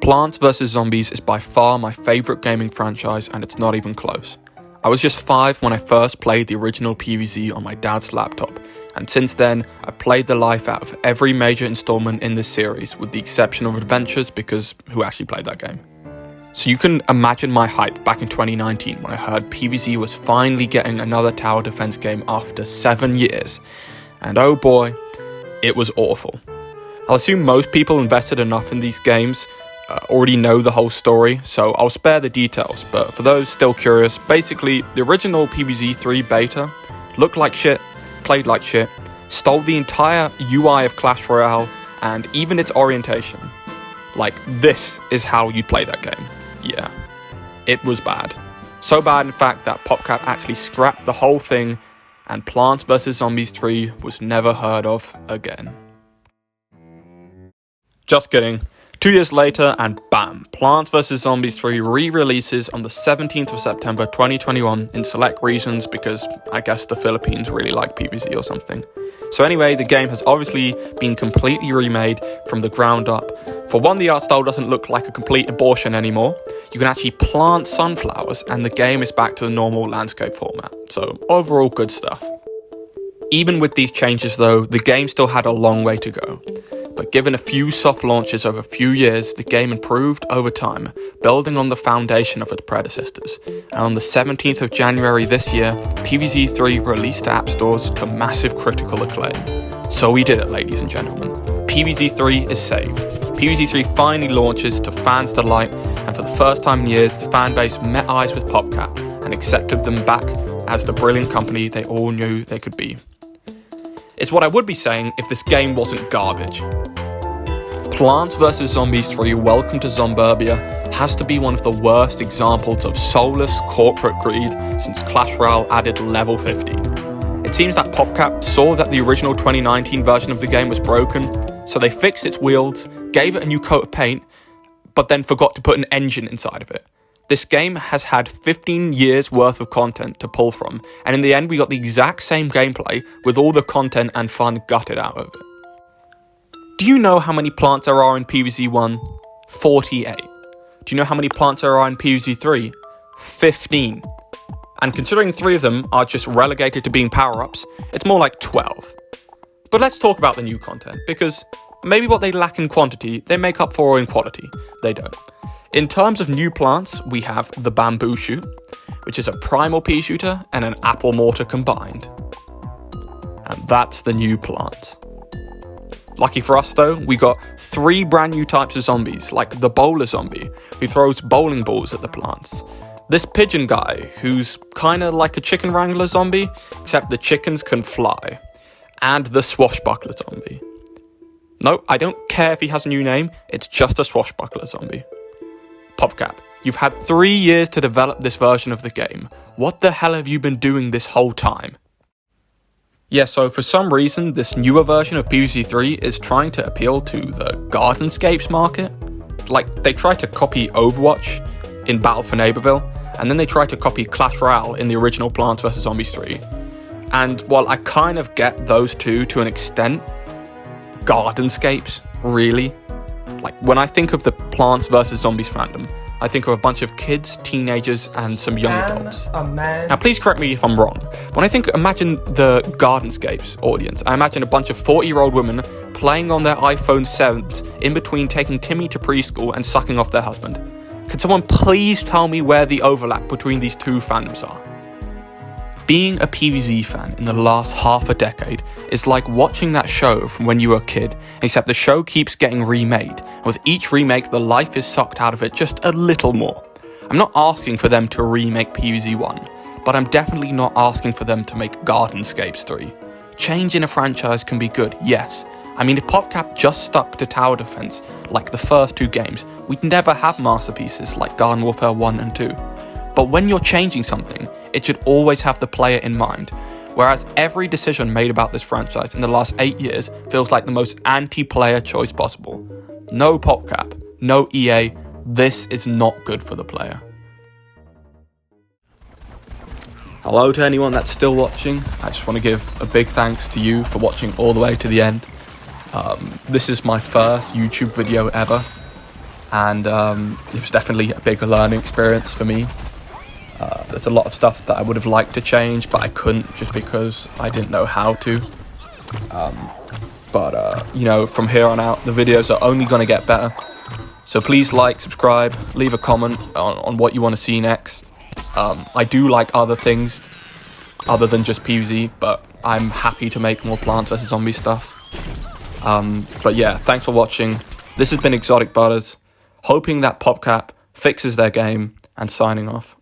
Plants vs Zombies is by far my favourite gaming franchise, and it's not even close. I was just 5 when I first played the original PvZ on my dad's laptop, and since then I've played the life out of every major installment in this series, with the exception of Adventures, because who actually played that game? So you can imagine my hype back in 2019 when I heard PvZ was finally getting another tower defense game after 7 years, and oh boy, it was awful. I'll assume most people invested enough in these games already know the whole story, so I'll spare the details, but for those still curious, basically, the original PvZ 3 beta looked like shit, played like shit, stole the entire UI of Clash Royale, and even its orientation. Like, this is how you'd play that game. Yeah. It was bad. So bad, in fact, that PopCap actually scrapped the whole thing, and Plants vs Zombies 3 was never heard of again. Just kidding. 2 years later, and bam, Plants vs Zombies 3 re-releases on the 17th of September 2021 in select regions because I guess the Philippines really like PvZ or something. So anyway, the game has obviously been completely remade from the ground up. For one, the art style doesn't look like a complete abortion anymore. You can actually plant sunflowers, and the game is back to the normal landscape format. So overall, good stuff. Even with these changes though, the game still had a long way to go. But given a few soft launches over a few years, the game improved over time, building on the foundation of its predecessors. And on the 17th of January this year, PvZ 3 released to app stores to massive critical acclaim. So we did it, ladies and gentlemen. PvZ 3 is saved. PvZ 3 finally launches to fans' delight, and for the first time in years, the fanbase met eyes with PopCap and accepted them back as the brilliant company they all knew they could be. It's what I would be saying if this game wasn't garbage. Plants vs Zombies 3 Welcome to Zomburbia has to be one of the worst examples of soulless corporate greed since Clash Royale added level 50. It seems that PopCap saw that the original 2019 version of the game was broken, so they fixed its wheels, gave it a new coat of paint, but then forgot to put an engine inside of it. This game has had 15 years worth of content to pull from, and in the end we got the exact same gameplay with all the content and fun gutted out of it. Do you know how many plants there are in PvZ 1? 48. Do you know how many plants there are in PvZ 3? 15. And considering 3 of them are just relegated to being power-ups, it's more like 12. But let's talk about the new content, because maybe what they lack in quantity, they make up for in quality. They don't. In terms of new plants, we have the bamboo shoot, which is a primal pea shooter and an apple mortar combined. And that's the new plant. Lucky for us though, we got 3 brand new types of zombies, like the bowler zombie, who throws bowling balls at the plants. This pigeon guy, who's kinda like a chicken wrangler zombie, except the chickens can fly. And the swashbuckler zombie. No, I don't care if he has a new name, it's just a swashbuckler zombie. PopCap, you've had 3 years to develop this version of the game. What the hell have you been doing this whole time? Yeah, so for some reason, this newer version of PvZ 3 is trying to appeal to the Gardenscapes market. Like, they try to copy Overwatch in Battle for Neighborville, and then they try to copy Clash Royale in the original Plants vs Zombies 3. And while I kind of get those two to an extent, Gardenscapes, really? Like, when I think of the Plants vs Zombies fandom, I think of a bunch of kids, teenagers, and some young adults. Now, please correct me if I'm wrong. When I imagine the Gardenscapes audience, I imagine a bunch of 40-year-old women playing on their iPhone 7s in between taking Timmy to preschool and sucking off their husband. Can someone please tell me where the overlap between these two fandoms are? Being a PvZ fan in the last half a decade is like watching that show from when you were a kid, except the show keeps getting remade, and with each remake the life is sucked out of it just a little more. I'm not asking for them to remake PvZ 1, but I'm definitely not asking for them to make Gardenscapes 3. Change in a franchise can be good, yes. I mean, if PopCap just stuck to tower defense like the first 2 games, we'd never have masterpieces like Garden Warfare 1 and 2. But when you're changing something, it should always have the player in mind, whereas every decision made about this franchise in the last 8 years feels like the most anti-player choice possible. No PopCap, no EA, this is not good for the player. Hello to anyone that's still watching. I just want to give a big thanks to you for watching all the way to the end. This is my first YouTube video ever, and it was definitely a big learning experience for me. There's a lot of stuff that I would have liked to change, but I couldn't just because I didn't know how to. But from here on out, the videos are only going to get better. So please like, subscribe, leave a comment on what you want to see next. I do like other things other than just PvZ, but I'm happy to make more Plants vs Zombies stuff. But yeah, thanks for watching. This has been Exotic Butters, hoping that PopCap fixes their game, and signing off.